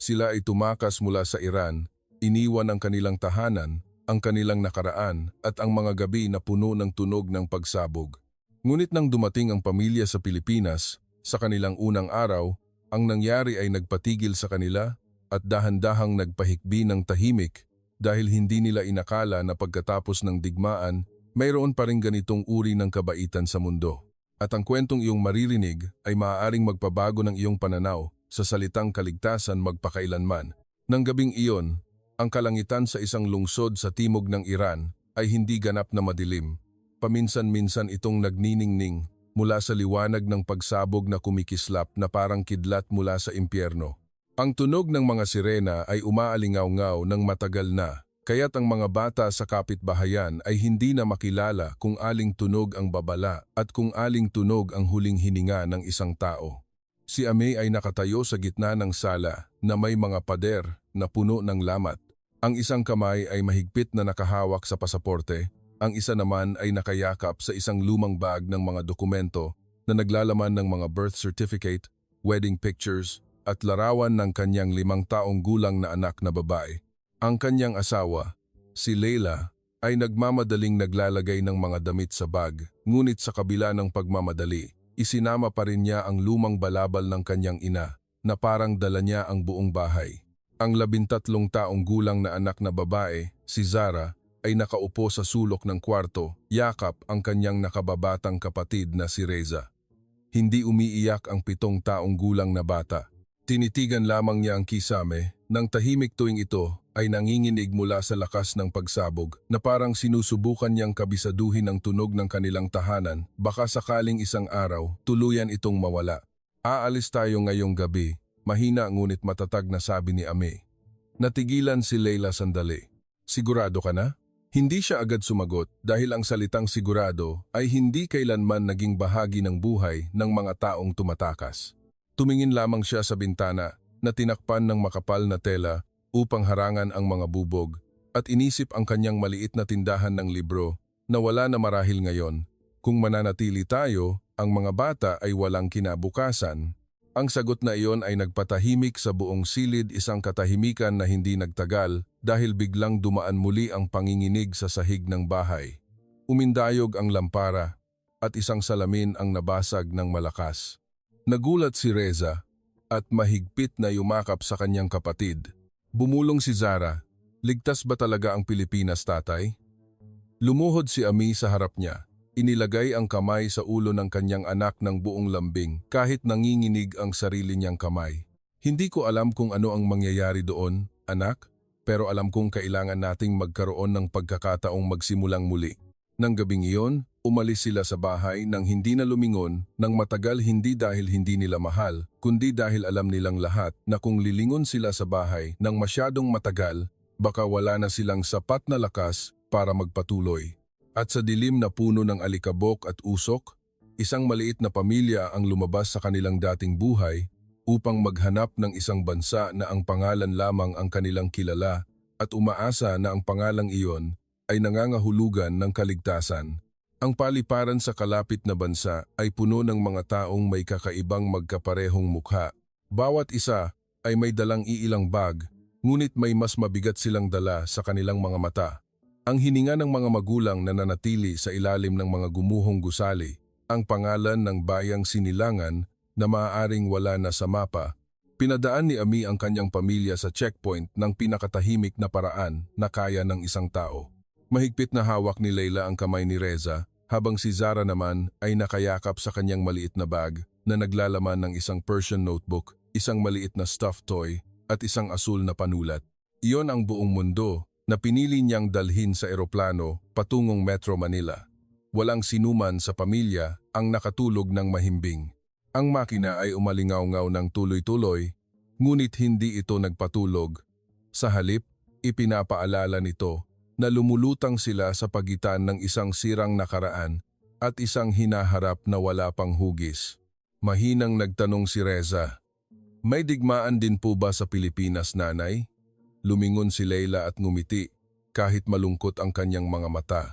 Sila ay tumakas mula sa Iran, iniwan ang kanilang tahanan, ang kanilang nakaraan at ang mga gabi na puno ng tunog ng pagsabog. Ngunit nang dumating ang pamilya sa Pilipinas, sa kanilang unang araw, ang nangyari ay nagpatigil sa kanila at dahan-dahang nagpahikbi ng tahimik dahil hindi nila inakala na pagkatapos ng digmaan, mayroon pa rin ganitong uri ng kabaitan sa mundo. At ang kwentong iyong maririnig ay maaaring magpabago ng iyong pananaw sa salitang kaligtasan magpakailanman. Nang gabing iyon, ang kalangitan sa isang lungsod sa timog ng Iran ay hindi ganap na madilim. Paminsan-minsan itong nagniningning mula sa liwanag ng pagsabog na kumikislap na parang kidlat mula sa impyerno. Ang tunog ng mga sirena ay umaalingaw-ngaw ng matagal na, kaya't ang mga bata sa kapitbahayan ay hindi na makilala kung aling tunog ang babala at kung aling tunog ang huling hininga ng isang tao. Si Ame ay nakatayo sa gitna ng sala na may mga pader na puno ng lamat. Ang isang kamay ay mahigpit na nakahawak sa pasaporte, ang isa naman ay nakayakap sa isang lumang bag ng mga dokumento na naglalaman ng mga birth certificate, wedding pictures at larawan ng kanyang 5 taong gulang na anak na babae. Ang kanyang asawa, si Leila, ay nagmamadaling naglalagay ng mga damit sa bag, ngunit sa kabila ng pagmamadali, isinama pa rin niya ang lumang balabal ng kanyang ina na parang dala niya ang buong bahay. Ang 13 taong gulang na anak na babae, si Zara, ay nakaupo sa sulok ng kwarto, yakap ang kanyang nakababatang kapatid na si Reza. Hindi umiiyak ang 7 taong gulang na bata. Tinitigan lamang niya ang kisame, nang tahimik tuwing ito ay nanginginig mula sa lakas ng pagsabog na parang sinusubukan niyang kabisaduhin ang tunog ng kanilang tahanan, baka sakaling isang araw tuluyan itong mawala. Aalis tayo ngayong gabi, mahina ngunit matatag na sabi ni Ame. Natigilan si Leila sandali. Sigurado ka na? Hindi siya agad sumagot dahil ang salitang sigurado ay hindi kailanman naging bahagi ng buhay ng mga taong tumatakas. Tumingin lamang siya sa bintana na tinakpan ng makapal na tela upang harangan ang mga bubog at inisip ang kanyang maliit na tindahan ng libro na wala na marahil ngayon. Kung mananatili tayo, ang mga bata ay walang kinabukasan. Ang sagot na iyon ay nagpatahimik sa buong silid, isang katahimikan na hindi nagtagal dahil biglang dumaan muli ang panginginig sa sahig ng bahay. Umindayog ang lampara at isang salamin ang nabasag ng malakas. Nagulat si Reza at mahigpit na yumakap sa kanyang kapatid. Bumulong si Zara, ligtas ba talaga ang Pilipinas, tatay? Lumuhod si Ami sa harap niya. Inilagay ang kamay sa ulo ng kanyang anak ng buong lambing kahit nanginginig ang sarili niyang kamay. Hindi ko alam kung ano ang mangyayari doon, anak, pero alam kong kailangan nating magkaroon ng pagkakataong magsimulang muli. Nang gabing iyon, umalis sila sa bahay nang hindi na lumingon nang matagal, hindi dahil hindi nila mahal, kundi dahil alam nilang lahat na kung lilingon sila sa bahay nang masyadong matagal, baka wala na silang sapat na lakas para magpatuloy. At sa dilim na puno ng alikabok at usok, isang maliit na pamilya ang lumabas sa kanilang dating buhay upang maghanap ng isang bansa na ang pangalan lamang ang kanilang kilala at umaasa na ang pangalang iyon ay nangangahulugan ng kaligtasan. Ang paliparan sa kalapit na bansa ay puno ng mga taong may kakaibang magkaparehong mukha. Bawat isa ay may dalang iilang bag, ngunit may mas mabigat silang dala sa kanilang mga mata. Ang hininga ng mga magulang na nanatili sa ilalim ng mga gumuhong gusali, ang pangalan ng bayang Sinilangan na maaaring wala na sa mapa. Pinadaan ni Ami ang kanyang pamilya sa checkpoint ng pinakatahimik na paraan na kaya ng isang tao. Mahigpit na hawak ni Leila ang kamay ni Reza, habang si Zara naman ay nakayakap sa kanyang maliit na bag na naglalaman ng isang Persian notebook, isang maliit na stuffed toy at isang asul na panulat. Iyon ang buong mundo na pinili niyang dalhin sa eroplano patungong Metro Manila. Walang sinuman sa pamilya ang nakatulog ng mahimbing. Ang makina ay umalingaw-ngaw ng tuloy-tuloy, ngunit hindi ito nagpatulog. Sa halip, ipinapaalala nito na lumulutang sila sa pagitan ng isang sirang nakaraan at isang hinaharap na wala pang hugis. Mahinang nagtanong si Reza, "May digmaan din po ba sa Pilipinas, nanay?" Lumingon si Leila at ngumiti, kahit malungkot ang kanyang mga mata.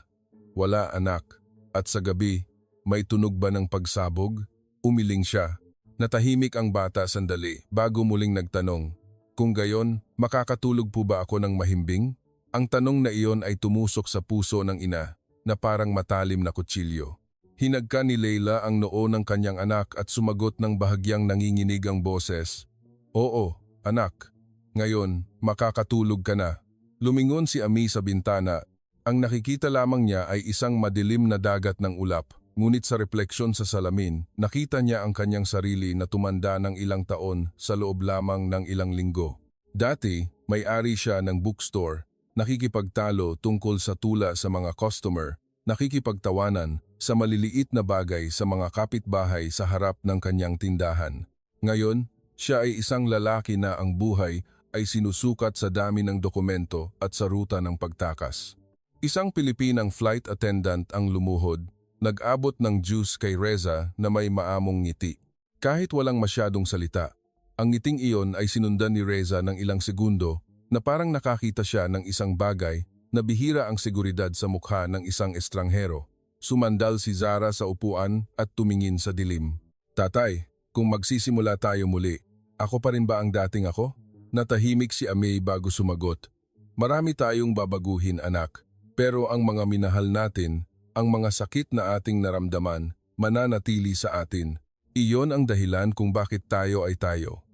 "Wala, anak. At sa gabi, may tunog ba ng pagsabog?" Umiling siya. Natahimik ang bata sandali bago muling nagtanong, Kung gayon, makakatulog po ba ako ng mahimbing? Ang tanong na iyon ay tumusok sa puso ng ina na parang matalim na kutsilyo. Hinagka ni Leila ang noo ng kanyang anak at sumagot ng bahagyang nanginginig ang boses. Oo, anak. Ngayon, makakatulog ka na. Lumingon si Ami sa bintana. Ang nakikita lamang niya ay isang madilim na dagat ng ulap. Ngunit sa refleksyon sa salamin, nakita niya ang kanyang sarili na tumanda ng ilang taon sa loob lamang ng ilang linggo. Dati, may-ari siya ng bookstore, nakikipagtalo tungkol sa tula sa mga customer, nakikipagtawanan sa maliliit na bagay sa mga kapitbahay sa harap ng kanyang tindahan. Ngayon, siya ay isang lalaki na ang buhay ay sinusukat sa dami ng dokumento at sa ruta ng pagtakas. Isang Pilipinang flight attendant ang lumuhod, nag-abot ng juice kay Reza na may maamong ngiti. Kahit walang masyadong salita, ang ngiting iyon ay sinundan ni Reza ng ilang segundo na parang nakakita siya ng isang bagay na bihira ang seguridad sa mukha ng isang estranghero. Sumandal si Zara sa upuan at tumingin sa dilim. Tatay, kung magsisimula tayo muli, ako pa rin ba ang dating ako? Natahimik si Amey bago sumagot. Marami tayong babaguhin anak, pero ang mga minahal natin, ang mga sakit na ating naramdaman, mananatili sa atin. Iyon ang dahilan kung bakit tayo ay tayo.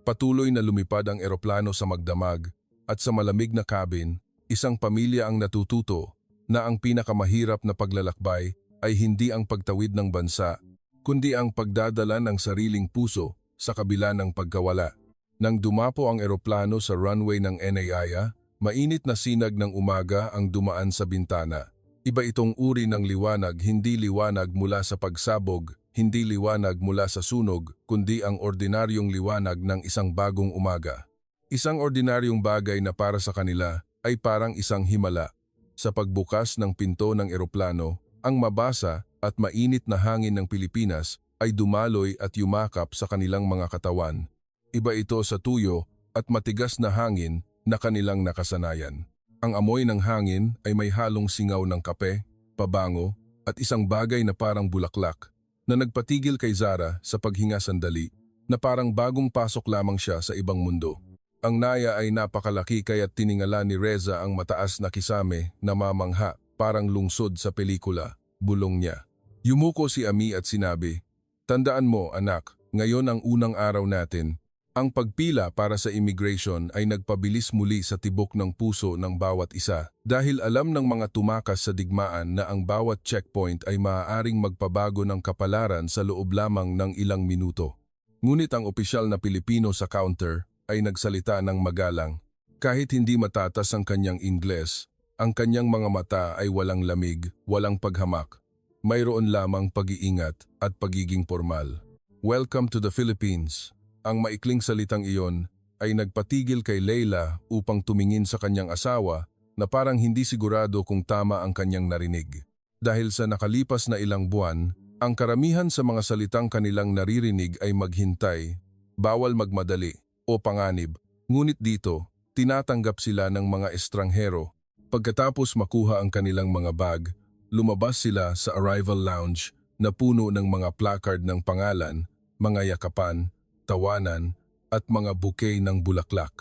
Patuloy na lumipad ang eroplano sa magdamag at sa malamig na cabin, isang pamilya ang natututo na ang pinakamahirap na paglalakbay ay hindi ang pagtawid ng bansa, kundi ang pagdadala ng sariling puso sa kabila ng pagkawala. Nang dumapo ang eroplano sa runway ng NAIA, mainit na sinag ng umaga ang dumaan sa bintana. Iba itong uri ng liwanag, hindi liwanag mula sa pagsabog, hindi liwanag mula sa sunog, kundi ang ordinaryong liwanag ng isang bagong umaga. Isang ordinaryong bagay na para sa kanila ay parang isang himala. Sa pagbukas ng pinto ng eroplano, ang mabasa at mainit na hangin ng Pilipinas ay dumaloy at yumakap sa kanilang mga katawan. Iba ito sa tuyo at matigas na hangin na kanilang nakasanayan. Ang amoy ng hangin ay may halong singaw ng kape, pabango, at isang bagay na parang bulaklak na nagpatigil kay Zara sa paghinga sandali na parang bagong pasok lamang siya sa ibang mundo. Ang naya ay napakalaki kaya't tiningala ni Reza ang mataas na kisame na mamangha parang lungsod sa pelikula, bulong niya. Yumuko si Ami at sinabi, "Tandaan mo anak, ngayon ang unang araw natin. Ang pagpila para sa immigration ay nagpabilis muli sa tibok ng puso ng bawat isa dahil alam ng mga tumakas sa digmaan na ang bawat checkpoint ay maaaring magpabago ng kapalaran sa loob lamang ng ilang minuto. Ngunit ang opisyal na Pilipino sa counter ay nagsalita ng magalang. Kahit hindi matatas ang kanyang Ingles, ang kanyang mga mata ay walang lamig, walang paghamak. Mayroon lamang pag-iingat at pagiging formal. Welcome to the Philippines. Ang maikling salitang iyon ay nagpatigil kay Leila upang tumingin sa kanyang asawa na parang hindi sigurado kung tama ang kanyang narinig. Dahil sa nakalipas na ilang buwan, ang karamihan sa mga salitang kanilang naririnig ay maghintay, bawal magmadali o panganib. Ngunit dito, tinatanggap sila ng mga estranghero. Pagkatapos makuha ang kanilang mga bag, lumabas sila sa arrival lounge na puno ng mga placard ng pangalan, mga yakapan, tawanan, at mga bouquet ng bulaklak.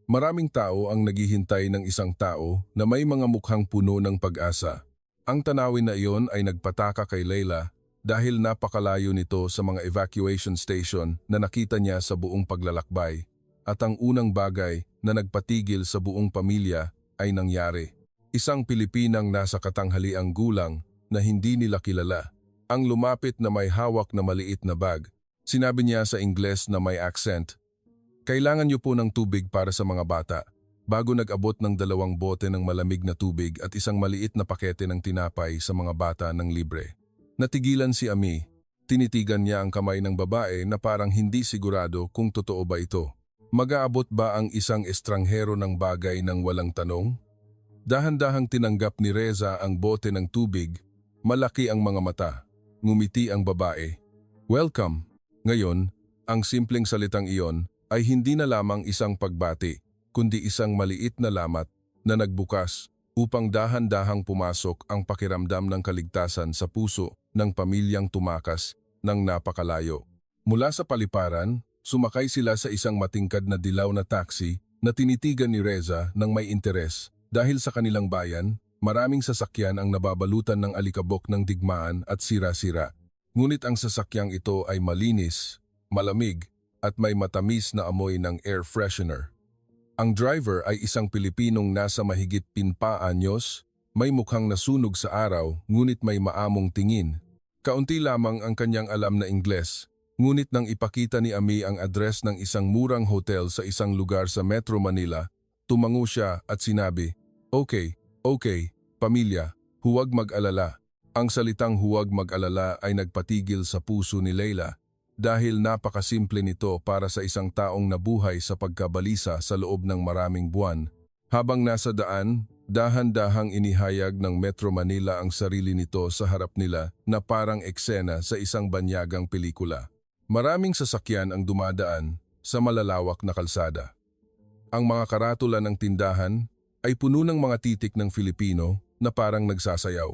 Maraming tao ang naghihintay ng isang tao na may mga mukhang puno ng pag-asa. Ang tanawin na iyon ay nagpataka kay Leila dahil napakalayo nito sa mga evacuation station na nakita niya sa buong paglalakbay. At ang unang bagay na nagpatigil sa buong pamilya ay nangyari. Isang Pilipinang nasa katanghaliang gulang na hindi nila kilala. Ang lumapit na may hawak na maliit na bag. Sinabi niya sa Ingles na may accent, "Kailangan niyo po ng tubig para sa mga bata." Bago nag-abot ng 2 bote ng malamig na tubig at isang maliit na pakete ng tinapay sa mga bata ng libre. Natigilan si Ami. Tinitigan niya ang kamay ng babae na parang hindi sigurado kung totoo ba ito. Mag-aabot ba ang isang estranghero ng bagay ng walang tanong? Dahan-dahang tinanggap ni Reza ang bote ng tubig. Malaki ang mga mata. Ngumiti ang babae. "Welcome." Ngayon, ang simpleng salitang iyon ay hindi na lamang isang pagbati, kundi isang maliit na lamat na nagbukas upang dahan-dahang pumasok ang pakiramdam ng kaligtasan sa puso ng pamilyang tumakas ng napakalayo. Mula sa paliparan, Sumakay sila sa isang matingkad na dilaw na taxi na tinitigan ni Reza ng may interes dahil sa kanilang bayan, maraming sasakyan ang nababalutan ng alikabok ng digmaan at sira-sira. Ngunit ang sasakyang ito ay malinis, malamig, at may matamis na amoy ng air freshener. Ang driver ay isang Pilipinong nasa mahigit 15 anyos, may mukhang nasunog sa araw ngunit may maamong tingin. Kaunti lamang ang kanyang alam na Ingles, ngunit nang ipakita ni Ami ang address ng isang murang hotel sa isang lugar sa Metro Manila, tumango siya at sinabi, Okay, pamilya, huwag mag-alala. Ang salitang huwag mag-alala ay nagpatigil sa puso ni Leila dahil napakasimple nito para sa isang taong nabuhay sa pagkabalisa sa loob ng maraming buwan. Habang nasa daan, dahan-dahang inihayag ng Metro Manila ang sarili nito sa harap nila na parang eksena sa isang banyagang pelikula. Maraming sasakyan ang dumadaan sa malalawak na kalsada. Ang mga karatula ng tindahan ay puno ng mga titik ng Filipino na parang nagsasayaw.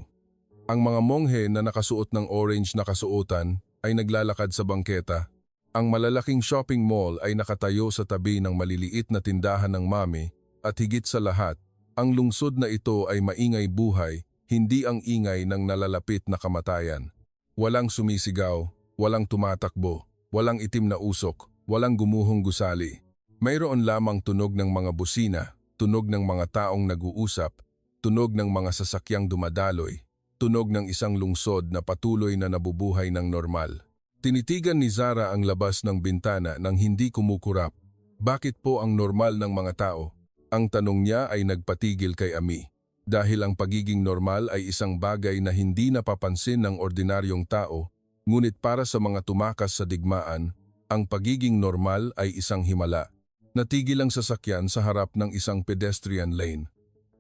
Ang mga monghe na nakasuot ng orange na kasuotan ay naglalakad sa bangketa. Ang malalaking shopping mall ay nakatayo sa tabi ng maliliit na tindahan ng mami at higit sa lahat, ang lungsod na ito ay maingay buhay, hindi ang ingay ng nalalapit na kamatayan. Walang sumisigaw, walang tumatakbo, walang itim na usok, walang gumuhong gusali. Mayroon lamang tunog ng mga busina, tunog ng mga taong nag-uusap, tunog ng mga sasakyang dumadaloy, tunog ng isang lungsod na patuloy na nabubuhay ng normal. Tinitigan ni Zara ang labas ng bintana nang hindi kumukurap. Bakit po ang normal ng mga tao? Ang tanong niya ay nagpatigil kay Ami. Dahil ang pagiging normal ay isang bagay na hindi napapansin ng ordinaryong tao, ngunit para sa mga tumakas sa digmaan, ang pagiging normal ay isang himala. Natigil ang sasakyan sa harap ng isang pedestrian lane.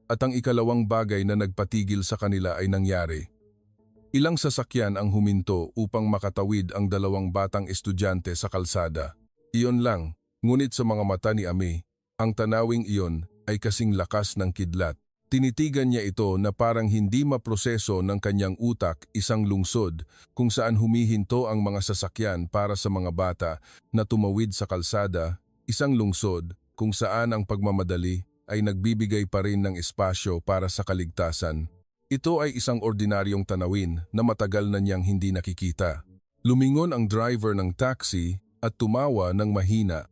At ang ikalawang bagay na nagpatigil sa kanila ay nangyari. Ilang sasakyan ang huminto upang makatawid ang dalawang batang estudyante sa kalsada. Iyon lang, ngunit sa mga mata ni Ami, ang tanawing iyon ay kasing lakas ng kidlat. Tinitigan niya ito na parang hindi maproseso ng kanyang utak isang lungsod kung saan humihinto ang mga sasakyan para sa mga bata na tumawid sa kalsada, isang lungsod kung saan ang pagmamadali ay nagbibigay pa rin ng espasyo para sa kaligtasan. Ito ay isang ordinaryong tanawin na matagal na niyang hindi nakikita. Lumingon ang driver ng taxi at tumawa ng mahina.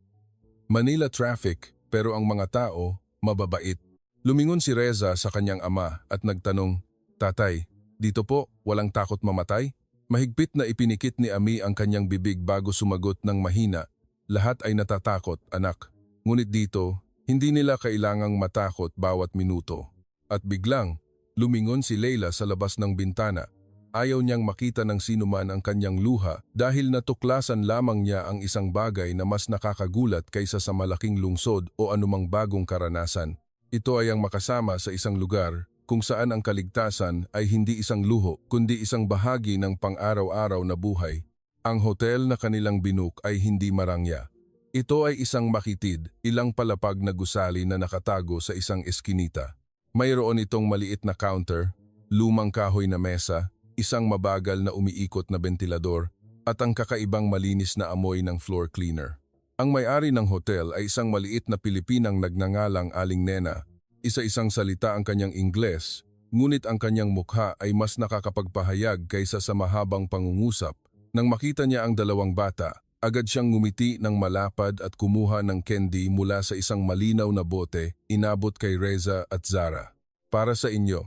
Manila traffic pero ang mga tao mababait. Lumingon si Reza sa kanyang ama at nagtanong, Tatay, dito po walang takot mamatay? Mahigpit na ipinikit ni Ami ang kanyang bibig bago sumagot ng mahina. Lahat ay natatakot, anak. Ngunit dito, hindi nila kailangang matakot bawat minuto. At biglang, lumingon si Leila sa labas ng bintana. Ayaw niyang makita ng sinuman ang kanyang luha dahil natuklasan lamang niya ang isang bagay na mas nakakagulat kaysa sa malaking lungsod o anumang bagong karanasan. Ito ay ang makasama sa isang lugar kung saan ang kaligtasan ay hindi isang luho kundi isang bahagi ng pang-araw-araw na buhay. Ang hotel na kanilang binook ay hindi marangya. Ito ay isang makitid, ilang palapag na gusali na nakatago sa isang eskinita. Mayroon itong maliit na counter, lumang kahoy na mesa, isang mabagal na umiikot na bentilador, at ang kakaibang malinis na amoy ng floor cleaner. Ang may-ari ng hotel ay isang maliit na Pilipinang nagngangalang Aling Nena. Isa-isang salita ang kanyang Ingles, ngunit ang kanyang mukha ay mas nakakapagpahayag kaysa sa mahabang pangungusap. Nang makita niya ang dalawang bata, agad siyang ngumiti ng malapad at kumuha ng candy mula sa isang malinaw na bote, inabot kay Reza at Zara. Para sa inyo.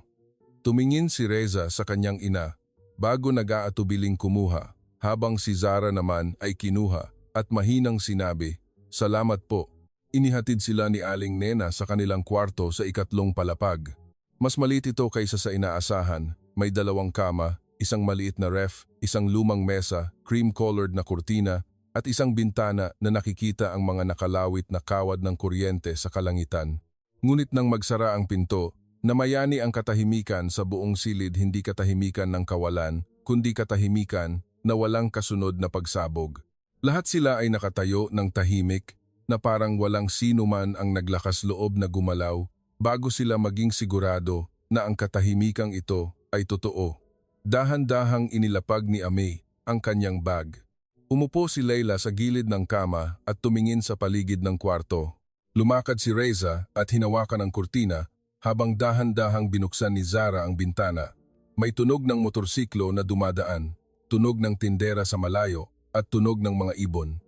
Tumingin si Reza sa kanyang ina, bago nag-aatubiling kumuha, habang si Zara naman ay kinuha at mahinang sinabi, Salamat po. Inihatid sila ni Aling Nena sa kanilang kwarto sa ikatlong palapag. Mas maliit ito kaysa sa inaasahan, may 2 kama, isang maliit na ref, isang lumang mesa, cream-colored na kurtina, at isang bintana na nakikita ang mga nakalawit na kawad ng kuryente sa kalangitan. Ngunit nang magsara ang pinto, namayani ang katahimikan sa buong silid, hindi katahimikan ng kawalan, kundi katahimikan na walang kasunod na pagsabog. Lahat sila ay nakatayo ng tahimik na parang walang sino man ang naglakas loob na gumalaw bago sila maging sigurado na ang katahimikang ito ay totoo. Dahan-dahang inilapag ni Ami ang kanyang bag. Umupo si Leila sa gilid ng kama at tumingin sa paligid ng kwarto. Lumakad si Reza at hinawakan ang kurtina habang dahan-dahang binuksan ni Zara ang bintana. May tunog ng motorsiklo na dumadaan, tunog ng tindera sa malayo at tunog ng mga ibon.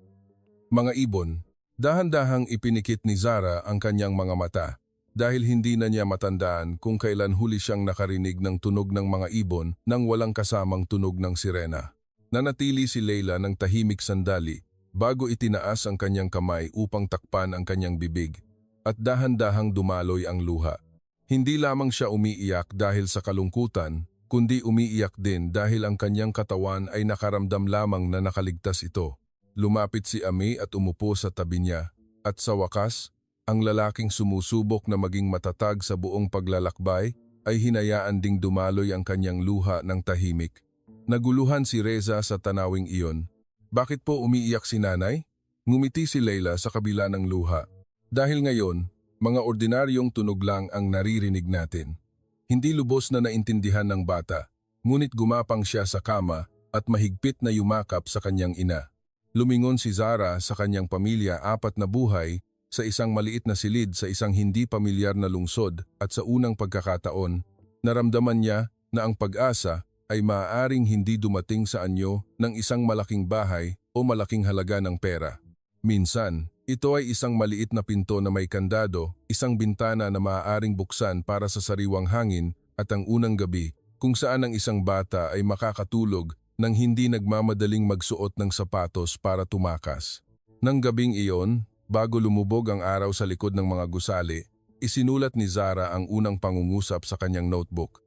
Mga ibon, dahan-dahang ipinikit ni Zara ang kanyang mga mata dahil hindi na niya matandaan kung kailan huli siyang nakarinig ng tunog ng mga ibon nang walang kasamang tunog ng sirena. Nanatili si Leila ng tahimik sandali bago itinaas ang kanyang kamay upang takpan ang kanyang bibig at dahan-dahang dumaloy ang luha. Hindi lamang siya umiiyak dahil sa kalungkutan, kundi umiiyak din dahil ang kanyang katawan ay nakaramdam lamang na nakaligtas ito. Lumapit si Ame at umupo sa tabi niya at sa wakas, ang lalaking sumusubok na maging matatag sa buong paglalakbay ay hinayaan ding dumaloy ang kanyang luha ng tahimik. Naguluhan si Reza sa tanawing iyon. Bakit po umiiyak si nanay? Ngumiti si Leila sa kabila ng luha. Dahil ngayon, mga ordinaryong tunog lang ang naririnig natin. Hindi lubos na naintindihan ng bata, ngunit gumapang siya sa kama at mahigpit na yumakap sa kanyang ina. Lumingon si Zara sa kanyang pamilya 4 na buhay sa isang maliit na silid sa isang hindi pamilyar na lungsod at sa unang pagkakataon, naramdaman niya na ang pag-asa ay maaaring hindi dumating sa anyo ng isang malaking bahay o malaking halaga ng pera. Minsan, ito ay isang maliit na pinto na may kandado, isang bintana na maaaring buksan para sa sariwang hangin at ang unang gabi kung saan ang isang bata ay makakatulog nang hindi nagmamadaling magsuot ng sapatos para tumakas. Nang gabing iyon, bago lumubog ang araw sa likod ng mga gusali, isinulat ni Zara ang unang pangungusap sa kanyang notebook.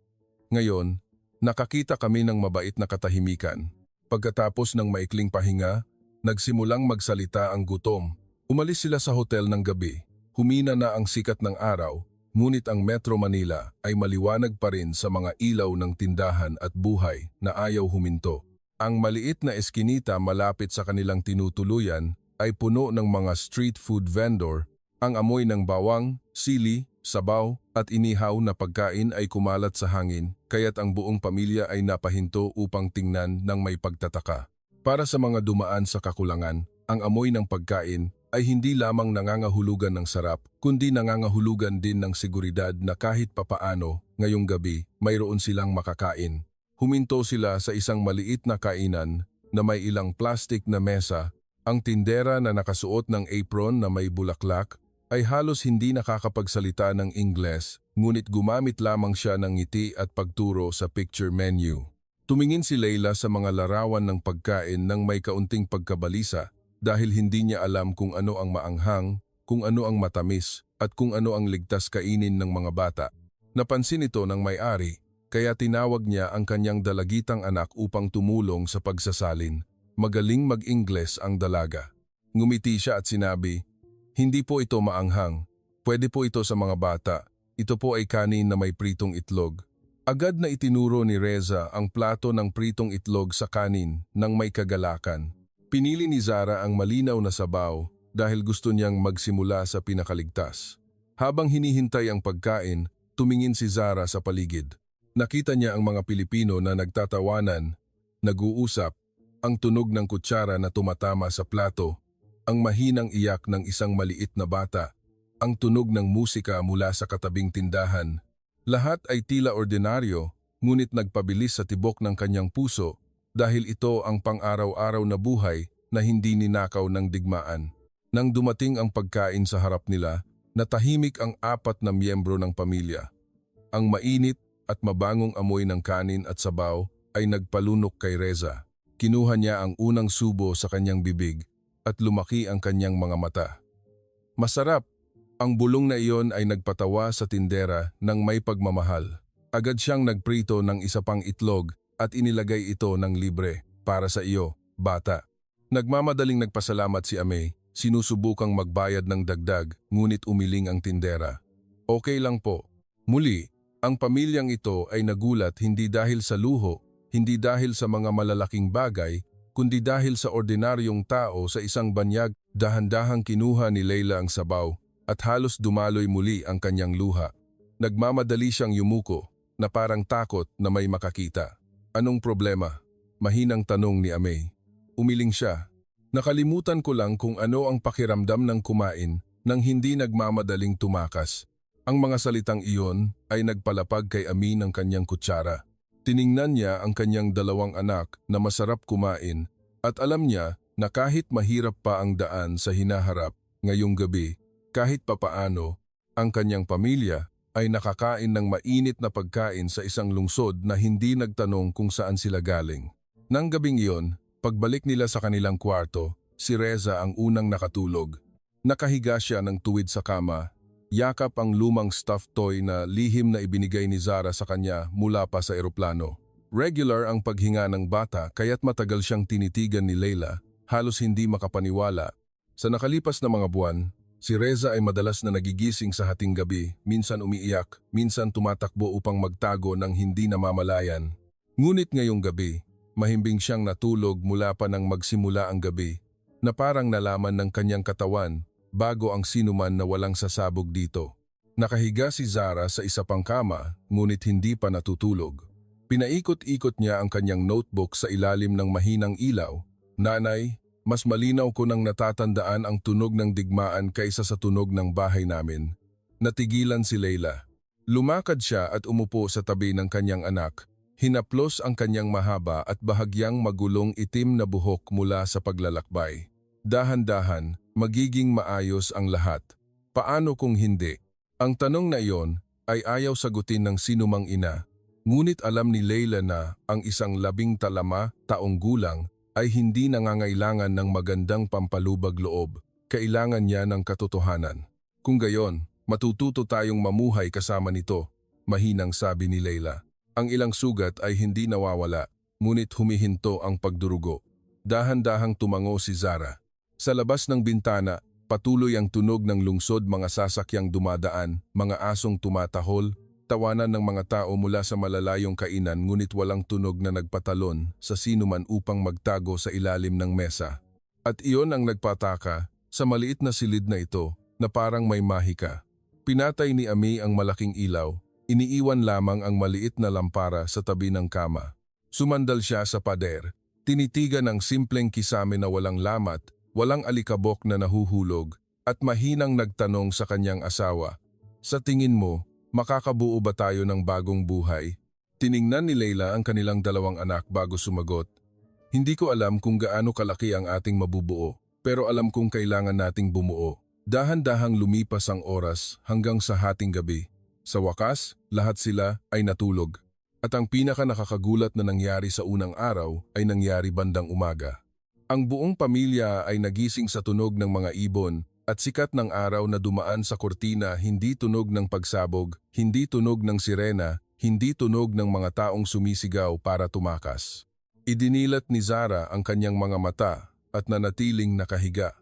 Ngayon, nakakita kami ng mabait na katahimikan. Pagkatapos ng maikling pahinga, nagsimulang magsalita ang gutom. Umalis sila sa hotel ng gabi. Humina na ang sikat ng araw, ngunit ang Metro Manila ay maliwanag pa rin sa mga ilaw ng tindahan at buhay na ayaw huminto. Ang maliit na eskinita malapit sa kanilang tinutuluyan ay puno ng mga street food vendor. Ang amoy ng bawang, sili, sabaw at inihaw na pagkain ay kumalat sa hangin, kaya't ang buong pamilya ay napahinto upang tingnan ng may pagtataka. Para sa mga dumaan sa kakulangan, ang amoy ng pagkain ay hindi lamang nangangahulugan ng sarap, kundi nangangahulugan din ng seguridad na kahit papaano, ngayong gabi, mayroon silang makakain. Huminto sila sa isang maliit na kainan na may ilang plastik na mesa. Ang tindera na nakasuot ng apron na may bulaklak ay halos hindi nakakapagsalita ng Ingles, ngunit gumamit lamang siya ng ngiti at pagturo sa picture menu. Tumingin si Leila sa mga larawan ng pagkain nang may kaunting pagkabalisa dahil hindi niya alam kung ano ang maanghang, kung ano ang matamis, at kung ano ang ligtas kainin ng mga bata. Napansin ito ng may-ari, kaya tinawag niya ang kanyang dalagitang anak upang tumulong sa pagsasalin. Magaling mag-Ingles ang dalaga. Ngumiti siya at sinabi, "Hindi po ito maanghang. Pwede po ito sa mga bata. Ito po ay kanin na may pritong itlog." Agad na itinuro ni Reza ang plato ng pritong itlog sa kanin nang may kagalakan. Pinili ni Zara ang malinaw na sabaw dahil gusto niyang magsimula sa pinakaligtas. Habang hinihintay ang pagkain, tumingin si Zara sa paligid. Nakita niya ang mga Pilipino na nagtatawanan, nag-uusap, ang tunog ng kutsara na tumatama sa plato, ang mahinang iyak ng isang maliit na bata, ang tunog ng musika mula sa katabing tindahan. Lahat ay tila ordinaryo, ngunit nagpabilis sa tibok ng kanyang puso dahil ito ang pang-araw-araw na buhay na hindi ninakaw ng digmaan. Nang dumating ang pagkain sa harap nila, natahimik ang 4 na miyembro ng pamilya. Ang mainit at mabangong amoy ng kanin at sabaw ay nagpalunok kay Reza. Kinuha niya ang unang subo sa kanyang bibig at lumaki ang kanyang mga mata. Masarap! Ang bulong na iyon ay nagpatawa sa tindera ng may pagmamahal. Agad siyang nagprito ng isa pang itlog at inilagay ito ng libre para sa iyo, bata. Nagmamadaling nagpasalamat si Ame, sinusubukang magbayad ng dagdag ngunit umiling ang tindera. Okay lang po. Muli, ang pamilyang ito ay nagulat hindi dahil sa luho, hindi dahil sa mga malalaking bagay, kundi dahil sa ordinaryong tao sa isang banyag. Dahan-dahang kinuha ni Leila ang sabaw at halos dumaloy muli ang kanyang luha. Nagmamadali siyang yumuko na parang takot na may makakita. Anong problema? Mahinang tanong ni Ame. umiling siya. Nakalimutan ko lang kung ano ang pakiramdam ng kumain nang hindi nagmamadaling tumakas. Ang mga salitang iyon ay nagpalapag kay Ami ng kanyang kutsara. Tiningnan niya ang kanyang 2 anak na masarap kumain at alam niya na kahit mahirap pa ang daan sa hinaharap ngayong gabi, kahit papaano, ang kanyang pamilya ay nakakain ng mainit na pagkain sa isang lungsod na hindi nagtanong kung saan sila galing. Nang gabing iyon, pagbalik nila sa kanilang kwarto, si Reza ang unang nakatulog. Nakahiga siya ng tuwid sa kama, yakap ang lumang stuffed toy na lihim na ibinigay ni Zara sa kanya mula pa sa eroplano. Regular ang paghinga ng bata kaya't matagal siyang tinitigan ni Leila, halos hindi makapaniwala. Sa nakalipas na mga buwan, si Reza ay madalas na nagigising sa hating gabi, minsan umiiyak, minsan tumatakbo upang magtago ng hindi namamalayan. Ngunit ngayong gabi, mahimbing siyang natulog mula pa nang magsimula ang gabi, na parang nalaman ng kanyang katawan bago ang sinuman na walang sasabog dito. Nakahiga si Zara sa isa pang kama, ngunit hindi pa natutulog. Pinaikot-ikot niya ang kanyang notebook sa ilalim ng mahinang ilaw. Nanay, mas malinaw ko nang natatandaan ang tunog ng digmaan kaysa sa tunog ng bahay namin. Natigilan si Leila. Lumakad siya at umupo sa tabi ng kanyang anak. Hinaplos ang kanyang mahaba at bahagyang magulong itim na buhok mula sa paglalakbay. Dahan-dahan, magiging maayos ang lahat. Paano kung hindi? Ang tanong na iyon ay ayaw sagutin ng sinumang ina. Ngunit alam ni Leila na ang isang 13 taong gulang ay hindi nangangailangan ng magandang pampalubag loob. Kailangan niya ng katotohanan. Kung gayon, matututo tayong mamuhay kasama nito, mahinang sabi ni Leila. Ang ilang sugat ay hindi nawawala, ngunit humihinto ang pagdurugo. Dahan-dahang tumango si Zara. Sa labas ng bintana, patuloy ang tunog ng lungsod, mga sasakyang dumadaan, mga asong tumatahol, tawanan ng mga tao mula sa malalayong kainan, ngunit walang tunog na nagpatalon sa sinuman upang magtago sa ilalim ng mesa. At iyon ang nagpataka sa maliit na silid na ito na parang may mahika. Pinatay ni Ami ang malaking ilaw, iniiwan lamang ang maliit na lampara sa tabi ng kama. Sumandal siya sa pader, tinitigan ang simpleng kisame na walang lamat, walang alikabok na nahuhulog, at mahinang nagtanong sa kanyang asawa, "Sa tingin mo, makakabuo ba tayo ng bagong buhay?" Tiningnan ni Leila ang kanilang 2 anak bago sumagot, "Hindi ko alam kung gaano kalaki ang ating mabubuo, pero alam kong kailangan nating bumuo." Dahan-dahang lumipas ang oras hanggang sa hating gabi. Sa wakas, lahat sila ay natulog. At ang pinaka nakakagulat na nangyari sa unang araw ay nangyari bandang umaga. Ang buong pamilya ay nagising sa tunog ng mga ibon at sikat ng araw na dumaan sa kurtina, hindi tunog ng pagsabog, hindi tunog ng sirena, hindi tunog ng mga taong sumisigaw para tumakas. Idinilat ni Zara ang kanyang mga mata at nanatiling nakahiga.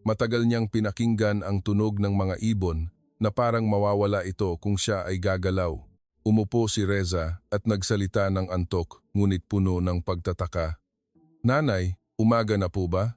Matagal niyang pinakinggan ang tunog ng mga ibon na parang mawawala ito kung siya ay gagalaw. Umupo si Reza at nagsalita ng antok ngunit puno ng pagtataka. "Nanay, umaga na po ba?"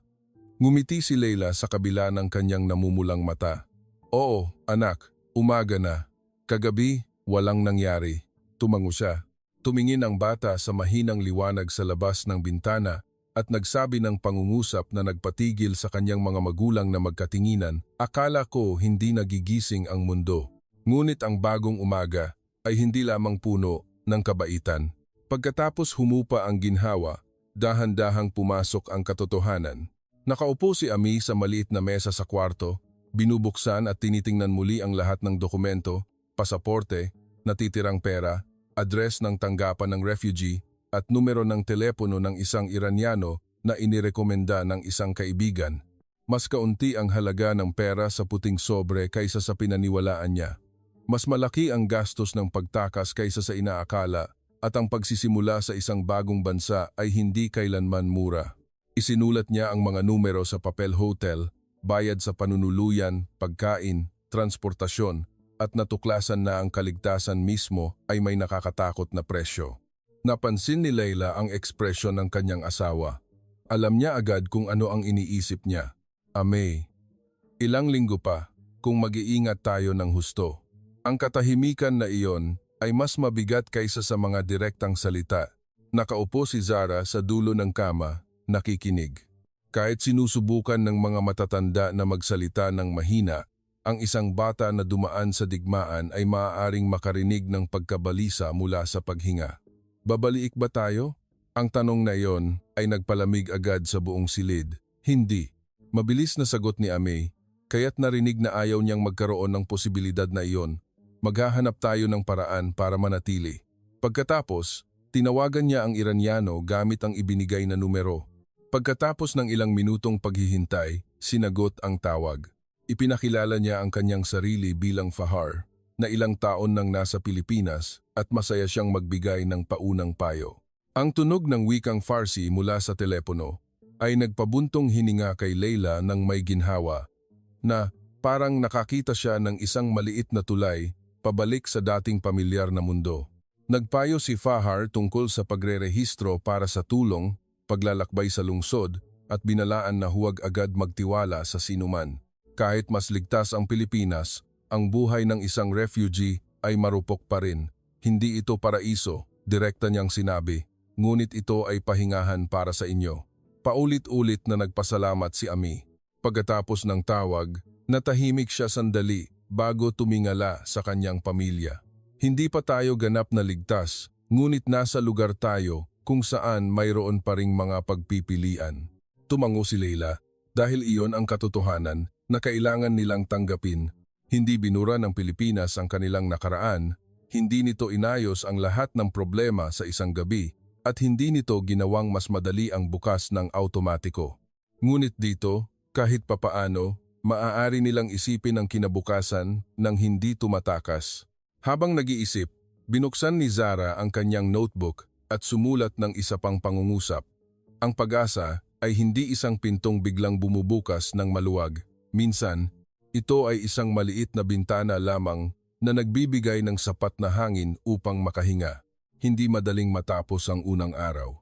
Ngumiti si Leila sa kabila ng kanyang namumulang mata. "Oo, anak, umaga na. Kagabi, walang nangyari." Tumango siya. Tumingin ang bata sa mahinang liwanag sa labas ng bintana at nagsabi ng pangungusap na nagpatigil sa kanyang mga magulang na magkatinginan, "Akala ko hindi nagigising ang mundo. Ngunit ang bagong umaga ay hindi lamang puno ng kabaitan." Pagkatapos humupa ang ginhawa, dahan-dahang pumasok ang katotohanan. Nakaupo si Ami sa maliit na mesa sa kwarto, binubuksan at tinitingnan muli ang lahat ng dokumento, pasaporte, natitirang pera, address ng tanggapan ng refugee, at numero ng telepono ng isang Iranyano na inirekomenda ng isang kaibigan. Mas kaunti ang halaga ng pera sa puting sobre kaysa sa pinaniwalaan niya. Mas malaki ang gastos ng pagtakas kaysa sa inaakala, at ang pagsisimula sa isang bagong bansa ay hindi kailanman mura. Isinulat niya ang mga numero sa papel, hotel, bayad sa panunuluyan, pagkain, transportasyon, at natuklasan na ang kaligtasan mismo ay may nakakatakot na presyo. Napansin ni Leila ang ekspresyon ng kanyang asawa. Alam niya agad kung ano ang iniisip niya. "Ame, ilang linggo pa, kung mag-iingat tayo ng husto." Ang katahimikan na iyon ay mas mabigat kaysa sa mga direktang salita. Nakaupo si Zara sa dulo ng kama, nakikinig. Kahit sinusubukan ng mga matatanda na magsalita ng mahina, ang isang bata na dumaan sa digmaan ay maaaring makarinig ng pagkabalisa mula sa paghinga. Babaliik ba tayo? Ang tanong na iyon ay nagpalamig agad sa buong silid. Hindi. Mabilis na sagot ni Amey, kaya't narinig na ayaw niyang magkaroon ng posibilidad na iyon. Maghahanap tayo ng paraan para manatili. Pagkatapos, tinawagan niya ang Iranyano gamit ang ibinigay na numero. Pagkatapos ng ilang minutong paghihintay, sinagot ang tawag. Ipinakilala niya ang kanyang sarili bilang Fahar, na ilang taon nang nasa Pilipinas at masaya siyang magbigay ng paunang payo. Ang tunog ng wikang Farsi mula sa telepono ay nagpabuntong hininga kay Leila ng may ginhawa na parang nakakita siya ng isang maliit na tulay pabalik sa dating pamilyar na mundo. Nagpayo si Fahar tungkol sa pagrerehistro para sa tulong, paglalakbay sa lungsod at binalaan na huwag agad magtiwala sa sinuman. Kahit mas ligtas ang Pilipinas, ang buhay ng isang refugee ay marupok pa rin. Hindi ito paraiso, direkta niyang sinabi, ngunit ito ay pahingahan para sa inyo. Paulit-ulit na nagpasalamat si Amey. Pagkatapos ng tawag, natahimik siya sandali bago tumingala sa kanyang pamilya. Hindi pa tayo ganap na ligtas, ngunit nasa lugar tayo kung saan mayroon pa ring mga pagpipilian. Tumango si Leila dahil iyon ang katotohanan na kailangan nilang tanggapin. Hindi binura ng Pilipinas ang kanilang nakaraan, hindi nito inayos ang lahat ng problema sa isang gabi, at hindi nito ginawang mas madali ang bukas ng automatiko. Ngunit dito, kahit papaano, maaari nilang isipin ang kinabukasan ng hindi tumatakas. Habang nag-iisip, binuksan ni Zara ang kanyang notebook at sumulat ng isa pang pangungusap. Ang pag-asa ay hindi isang pintong biglang bumubukas ng maluwag. Minsan, ito ay isang maliit na bintana lamang na nagbibigay ng sapat na hangin upang makahinga. Hindi madaling matapos ang unang araw.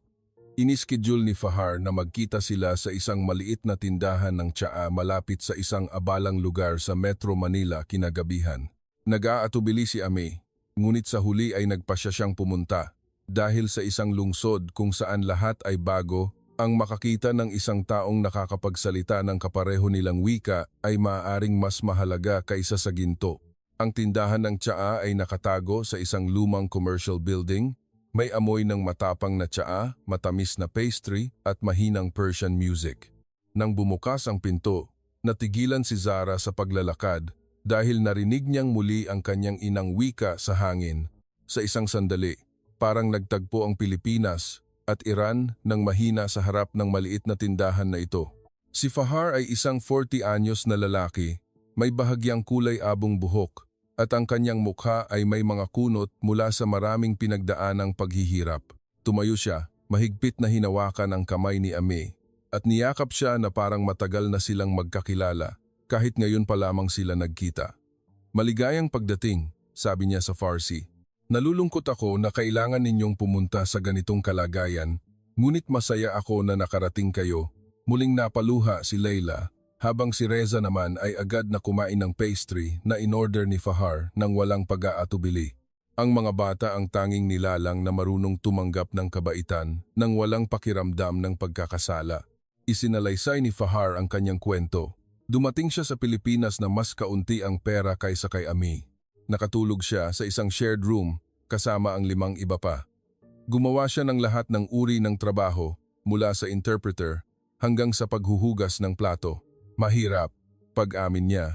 Inischedule ni Fahar na magkita sila sa isang maliit na tindahan ng tsaa malapit sa isang abalang lugar sa Metro Manila kinagabihan. Nag-aatubili si Amey, ngunit sa huli ay nagpasya siyang pumunta dahil sa isang lungsod kung saan lahat ay bago. Ang makakita ng isang taong nakakapagsalita ng kapareho nilang wika ay maaaring mas mahalaga kaysa sa ginto. Ang tindahan ng tsaa ay nakatago sa isang lumang commercial building. May amoy ng matapang na tsaa, matamis na pastry at mahinang Persian music. Nang bumukas ang pinto, natigilan si Zara sa paglalakad dahil narinig niyang muli ang kanyang inang wika sa hangin. Sa isang sandali, parang nagtagpo ang Pilipinas at Iran nang mahina sa harap ng maliit na tindahan na ito. Si Fahar ay isang 40 anyos na lalaki, may bahagyang kulay abong buhok, at ang kanyang mukha ay may mga kunot mula sa maraming pinagdaanang paghihirap. Tumayo siya, mahigpit na hinawakan ang kamay ni Amey, at niyakap siya na parang matagal na silang magkakilala, kahit ngayon pa lamang sila nagkita. Maligayang pagdating, sabi niya sa Farsi. Nalulungkot ako na kailangan ninyong pumunta sa ganitong kalagayan, ngunit masaya ako na nakarating kayo. Muling napaluha si Leila, habang si Reza naman ay agad na kumain ng pastry na in-order ni Fahar nang walang pag-aatubili. Ang mga bata ang tanging nilalang na marunong tumanggap ng kabaitan nang walang pakiramdam ng pagkakasala. Isinalaysay ni Fahar ang kanyang kwento. Dumating siya sa Pilipinas na mas kaunti ang pera kaysa kay Amey. Nakatulog siya sa isang shared room kasama ang 5 iba pa. Gumawa siya ng lahat ng uri ng trabaho mula sa interpreter hanggang sa paghuhugas ng plato. Mahirap, pag-amin niya,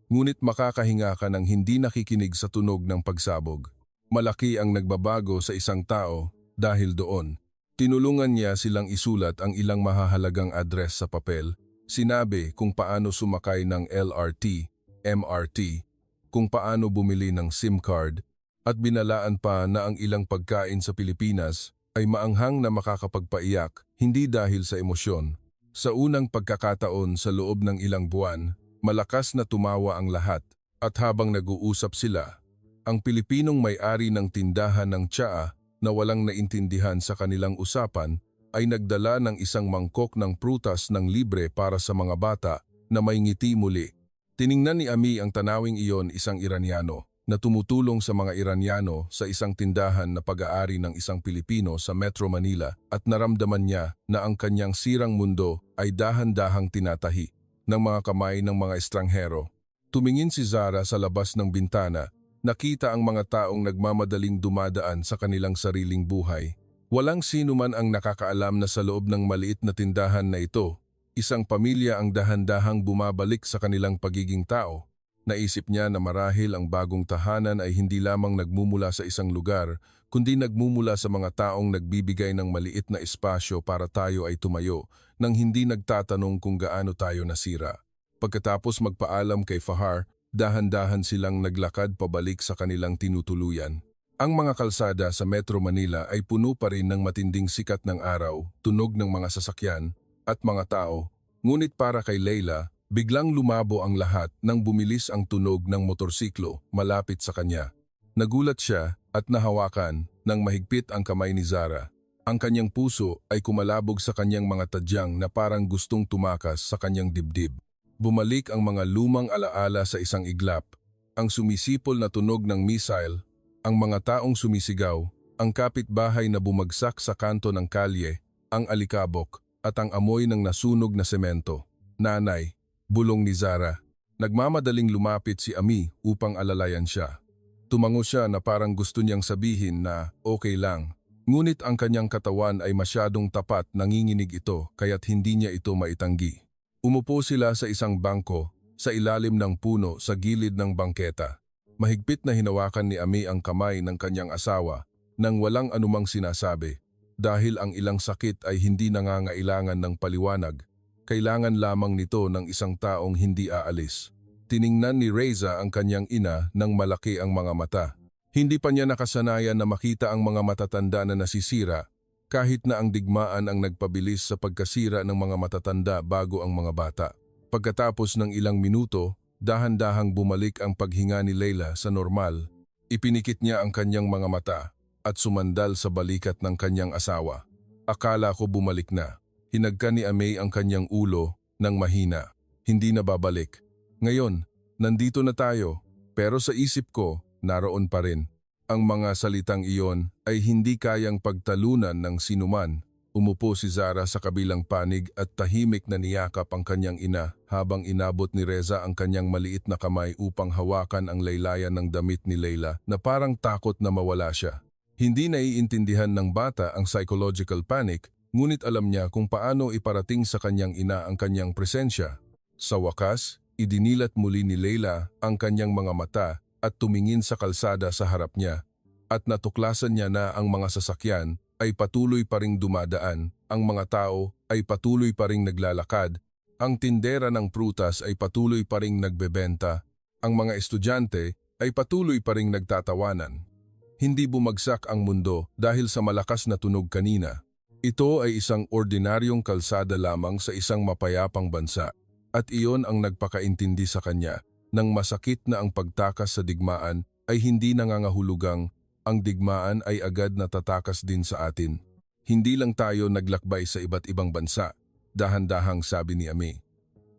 ngunit makakahinga ka ng hindi nakikinig sa tunog ng pagsabog. Malaki ang nagbabago sa isang tao dahil doon. Tinulungan niya silang isulat ang ilang mahahalagang address sa papel. Sinabi kung paano sumakay ng LRT, MRT, kung paano bumili ng SIM card, at binalaan pa na ang ilang pagkain sa Pilipinas ay maanghang na makakapagpaiyak, hindi dahil sa emosyon. Sa unang pagkakataon sa loob ng ilang buwan, malakas na tumawa ang lahat, at habang nag-uusap sila, ang Pilipinong may-ari ng tindahan ng tsaa na walang naintindihan sa kanilang usapan ay nagdala ng isang mangkok ng prutas ng libre para sa mga bata na may ngiti muli. Tiningnan ni Amey ang tanawing iyon isang Iranyano. na tumutulong sa mga Iranyano sa isang tindahan na pag-aari ng isang Pilipino sa Metro Manila at naramdaman niya na ang kanyang sirang mundo ay dahan-dahang tinatahi ng mga kamay ng mga estranghero. Tumingin si Zara sa labas ng bintana, nakita ang mga taong nagmamadaling dumadaan sa kanilang sariling buhay. Walang sino man ang nakakaalam na sa loob ng maliit na tindahan na ito, isang pamilya ang dahan-dahang bumabalik sa kanilang pagiging tao. Naisip niya na marahil ang bagong tahanan ay hindi lamang nagmumula sa isang lugar, kundi nagmumula sa mga taong nagbibigay ng maliit na espasyo para tayo ay tumayo, nang hindi nagtatanong kung gaano tayo nasira. Pagkatapos magpaalam kay Fahar, dahan-dahan silang naglakad pabalik sa kanilang tinutuluyan. Ang mga kalsada sa Metro Manila ay puno pa rin ng matinding sikat ng araw, tunog ng mga sasakyan, at mga tao. Ngunit para kay Leila, biglang lumabo ang lahat nang bumilis ang tunog ng motorsiklo malapit sa kanya. Nagulat siya at nahawakan ng mahigpit ang kamay ni Zara. Ang kanyang puso ay kumalabog sa kanyang mga tadyang na parang gustong tumakas sa kanyang dibdib. Bumalik ang mga lumang alaala sa isang iglap, ang sumisipol na tunog ng missile, ang mga taong sumisigaw, ang kapitbahay na bumagsak sa kanto ng kalye, ang alikabok, at ang amoy ng nasunog na semento. Nanay, bulong ni Zara. Nagmamadaling lumapit si Ami upang alalayan siya. Tumango siya na parang gusto niyang sabihin na okay lang. Ngunit ang kanyang katawan ay masyadong tapat, nanginginig ito kaya't hindi niya ito maitanggi. Umupo sila sa isang bangko, sa ilalim ng puno sa gilid ng bangketa. Mahigpit na hinawakan ni Ami ang kamay ng kanyang asawa nang walang anumang sinasabi. Dahil ang ilang sakit ay hindi nangangailangan ng paliwanag, kailangan lamang nito ng isang taong hindi aalis. Tiningnan ni Reza ang kanyang ina nang malaki ang mga mata. Hindi pa niya nakasanayan na makita ang mga matatanda na nasisira, kahit na ang digmaan ang nagpabilis sa pagkasira ng mga matatanda bago ang mga bata. Pagkatapos ng ilang minuto, dahan-dahang bumalik ang paghinga ni Leila sa normal. Ipinikit niya ang kanyang mga mata at sumandal sa balikat ng kanyang asawa. Akala ko bumalik na. Hinagka ni Amay ang kanyang ulo ng mahina. Hindi na babalik. Ngayon, nandito na tayo, pero sa isip ko, naroon pa rin. Ang mga salitang iyon ay hindi kayang pagtalunan ng sinuman. Umupo si Zara sa kabilang panig at tahimik na niyakap ang kanyang ina habang inabot ni Reza ang kanyang maliit na kamay upang hawakan ang laylayan ng damit ni Leila na parang takot na mawala siya. Hindi naiintindihan ng bata ang psychological panic, ngunit alam niya kung paano iparating sa kanyang ina ang kanyang presensya. Sa wakas, idinilat muli ni Leila ang kanyang mga mata at tumingin sa kalsada sa harap niya, at natuklasan niya na ang mga sasakyan ay patuloy pa ring dumadaan, ang mga tao ay patuloy pa ring naglalakad, ang tindera ng prutas ay patuloy pa ring nagbebenta, ang mga estudyante ay patuloy pa ring nagtatawanan. Hindi bumagsak ang mundo dahil sa malakas na tunog kanina. Ito ay isang ordinaryong kalsada lamang sa isang mapayapang bansa, at iyon ang nagpakaintindi sa kanya nang masakit na ang pagtakas sa digmaan ay hindi nangangahulugang ang digmaan ay agad na tatakas din sa atin. Hindi lang tayo naglakbay sa iba't ibang bansa, dahan-dahang sabi ni Ami.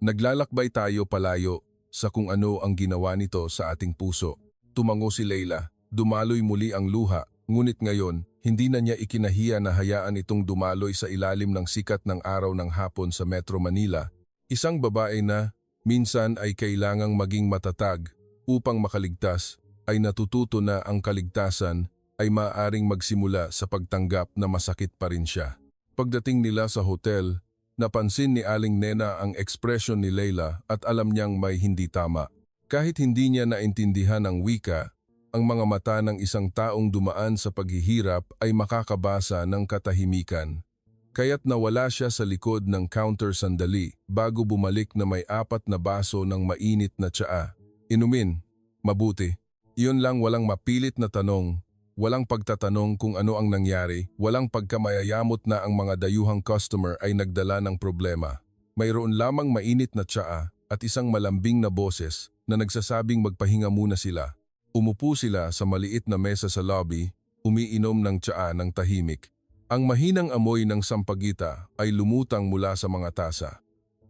Naglalakbay tayo palayo sa kung ano ang ginawa nito sa ating puso. Tumango si Leila, dumaloy muli ang luha, ngunit ngayon, hindi na niya ikinahiya na hayaan itong dumaloy sa ilalim ng sikat ng araw ng hapon sa Metro Manila. Isang babae na minsan ay kailangang maging matatag upang makaligtas, ay natututo na ang kaligtasan ay maaaring magsimula sa pagtanggap na masakit pa rin siya. Pagdating nila sa hotel, napansin ni Aling Nena ang ekspresyon ni Leila at alam niyang may hindi tama. Kahit hindi niya naintindihan ang wika, ang mga mata ng isang taong dumaan sa paghihirap ay makakabasa ng katahimikan. Kaya't nawala siya sa likod ng counter sandali bago bumalik na may 4 na baso ng mainit na tsaa. Inumin, mabuti. Iyon lang, walang mapilit na tanong, walang pagtatanong kung ano ang nangyari, walang pagkamayayamot na ang mga dayuhang customer ay nagdala ng problema. Mayroon lamang mainit na tsaa at isang malambing na boses na nagsasabing magpahinga muna sila. Umupo sila sa maliit na mesa sa lobby, umiinom ng tsaa ng tahimik. Ang mahinang amoy ng sampagita ay lumutang mula sa mga tasa.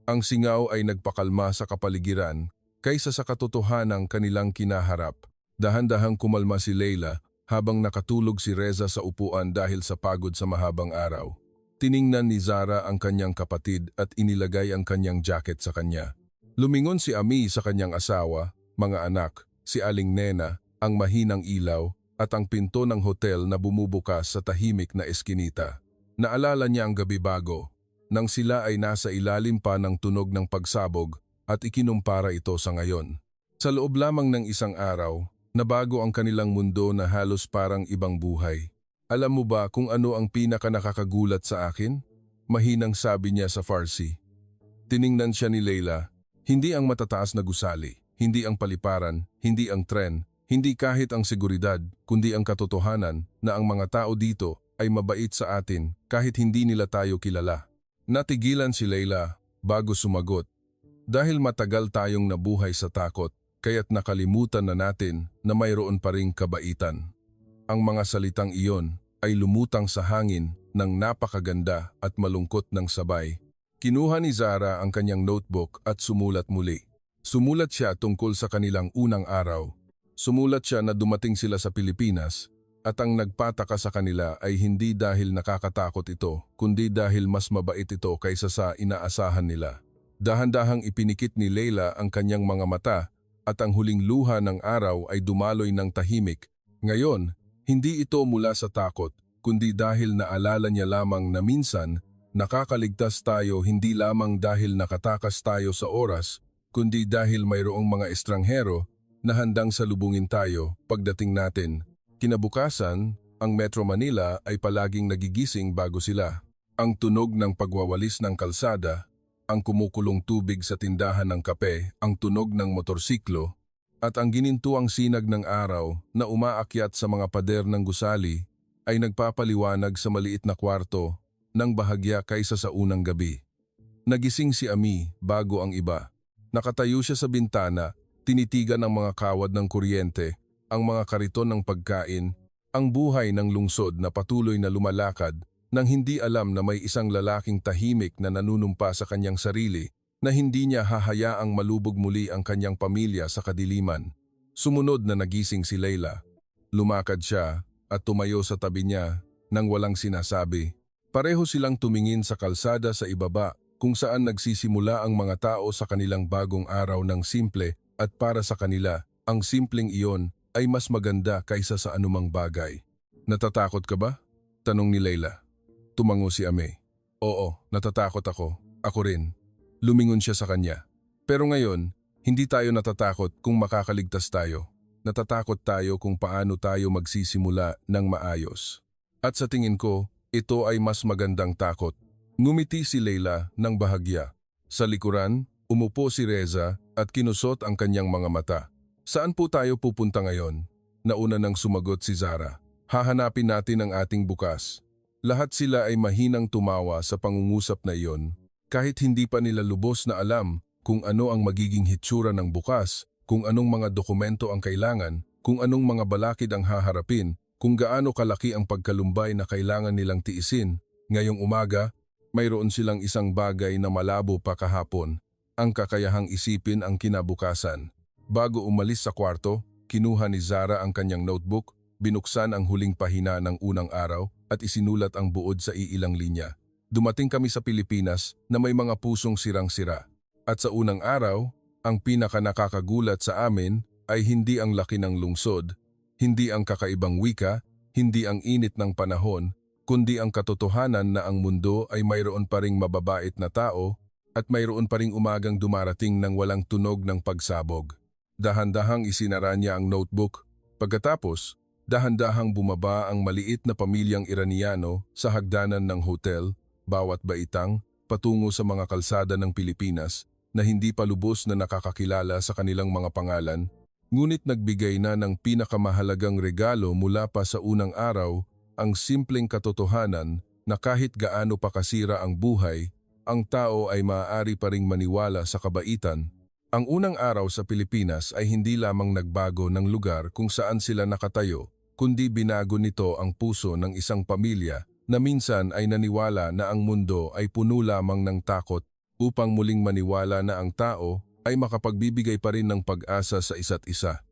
Ang singaw ay nagpakalma sa kapaligiran kaysa sa katotohanang kanilang kinaharap. Dahan-dahang kumalma si Leila habang nakatulog si Reza sa upuan dahil sa pagod sa mahabang araw. Tiningnan ni Zara ang kanyang kapatid at inilagay ang kanyang jacket sa kanya. Lumingon si Ami sa kanyang asawa, mga anak, si Aling Nena, ang mahinang ilaw at ang pinto ng hotel na bumubukas sa tahimik na eskinita. Naalala niya ang gabi bago, nang sila ay nasa ilalim pa ng tunog ng pagsabog at ikinumpara ito sa ngayon. Sa loob lamang ng isang araw, nabago ang kanilang mundo na halos parang ibang buhay. Alam mo ba kung ano ang pinaka-nakakagulat sa akin? Mahinang sabi niya sa Farsi. Tiningnan siya ni Leila, hindi ang matataas na gusali, hindi ang paliparan, hindi ang tren, hindi kahit ang seguridad, kundi ang katotohanan na ang mga tao dito ay mabait sa atin kahit hindi nila tayo kilala. Natigilan si Leila bago sumagot. Dahil matagal tayong nabuhay sa takot, kaya't nakalimutan na natin na mayroon pa ring kabaitan. Ang mga salitang iyon ay lumutang sa hangin ng napakaganda at malungkot ng sabay. Kinuha ni Zara ang kanyang notebook at sumulat muli. Sumulat siya tungkol sa kanilang unang araw. Sumulat siya na dumating sila sa Pilipinas at ang nagpataka sa kanila ay hindi dahil nakakatakot ito, kundi dahil mas mabait ito kaysa sa inaasahan nila. Dahan-dahang ipinikit ni Leila ang kanyang mga mata at ang huling luha ng araw ay dumaloy ng tahimik. Ngayon, hindi ito mula sa takot, kundi dahil naalala niya lamang na minsan, nakakaligtas tayo hindi lamang dahil nakatakas tayo sa oras, kundi dahil mayroong mga estranghero na handang salubungin tayo pagdating natin. Kinabukasan, ang Metro Manila ay palaging nagigising bago sila. Ang tunog ng pagwawalis ng kalsada, ang kumukulong tubig sa tindahan ng kape, ang tunog ng motorsiklo, at ang ginintuang sinag ng araw na umaakyat sa mga pader ng gusali ay nagpapaliwanag sa maliit na kwarto ng bahagya kaysa sa unang gabi. Nagising si Ami bago ang iba. Nakatayo siya sa bintana, tinitigan ang mga kawad ng kuryente, ang mga kariton ng pagkain, ang buhay ng lungsod na patuloy na lumalakad nang hindi alam na may isang lalaking tahimik na nanunumpa sa kanyang sarili na hindi niya hahayaang malubog muli ang kanyang pamilya sa kadiliman. Sumunod na nagising si Leila. Lumakad siya at tumayo sa tabi niya nang walang sinasabi. Pareho silang tumingin sa kalsada sa ibaba kung saan nagsisimula ang mga tao sa kanilang bagong araw ng simple at para sa kanila, ang simpleng iyon ay mas maganda kaysa sa anumang bagay. Natatakot ka ba? Tanong ni Leila. Tumango si Ame. Oo, natatakot ako. Ako rin. Lumingon siya sa kanya. Pero ngayon, hindi tayo natatakot kung makakaligtas tayo. Natatakot tayo kung paano tayo magsisimula ng maayos. At sa tingin ko, ito ay mas magandang takot. Ngumiti si Leila ng bahagya. Sa likuran, umupo si Reza at kinusot ang kanyang mga mata. Saan po tayo pupunta ngayon? Nauna nang sumagot si Zara. Hahanapin natin ang ating bukas. Lahat sila ay mahinang tumawa sa pangungusap na iyon, kahit hindi pa nila lubos na alam kung ano ang magiging hitsura ng bukas, kung anong mga dokumento ang kailangan, kung anong mga balakid ang haharapin, kung gaano kalaki ang pagkalumbay na kailangan nilang tiisin. Ngayong umaga, mayroon silang isang bagay na malabo pa kahapon, ang kakayahang isipin ang kinabukasan. Bago umalis sa kwarto, kinuha ni Zara ang kanyang notebook, binuksan ang huling pahina ng unang araw at isinulat ang buod sa iilang linya. Dumating kami sa Pilipinas na may mga pusong sirang-sira. At sa unang araw, ang pinaka-nakakagulat sa amin ay hindi ang laki ng lungsod, hindi ang kakaibang wika, hindi ang init ng panahon, kundi ang katotohanan na ang mundo ay mayroon pa ring mababait na tao at mayroon pa ring umagang dumarating ng walang tunog ng pagsabog. Dahan-dahang isinara niya ang notebook. Pagkatapos, dahan-dahang bumaba ang maliit na pamilyang Iraniano sa hagdanan ng hotel, bawat baitang, patungo sa mga kalsada ng Pilipinas na hindi pa lubos na nakakakilala sa kanilang mga pangalan, ngunit nagbigay na ng pinakamahalagang regalo mula pa sa unang araw, ang simpleng katotohanan na kahit gaano pa kasira ang buhay, ang tao ay maaari pa ring maniwala sa kabaitan. Ang unang araw sa Pilipinas ay hindi lamang nagbago ng lugar kung saan sila nakatayo, kundi binago nito ang puso ng isang pamilya na minsan ay naniwala na ang mundo ay puno lamang ng takot upang muling maniwala na ang tao ay makapagbibigay pa rin ng pag-asa sa isa't isa.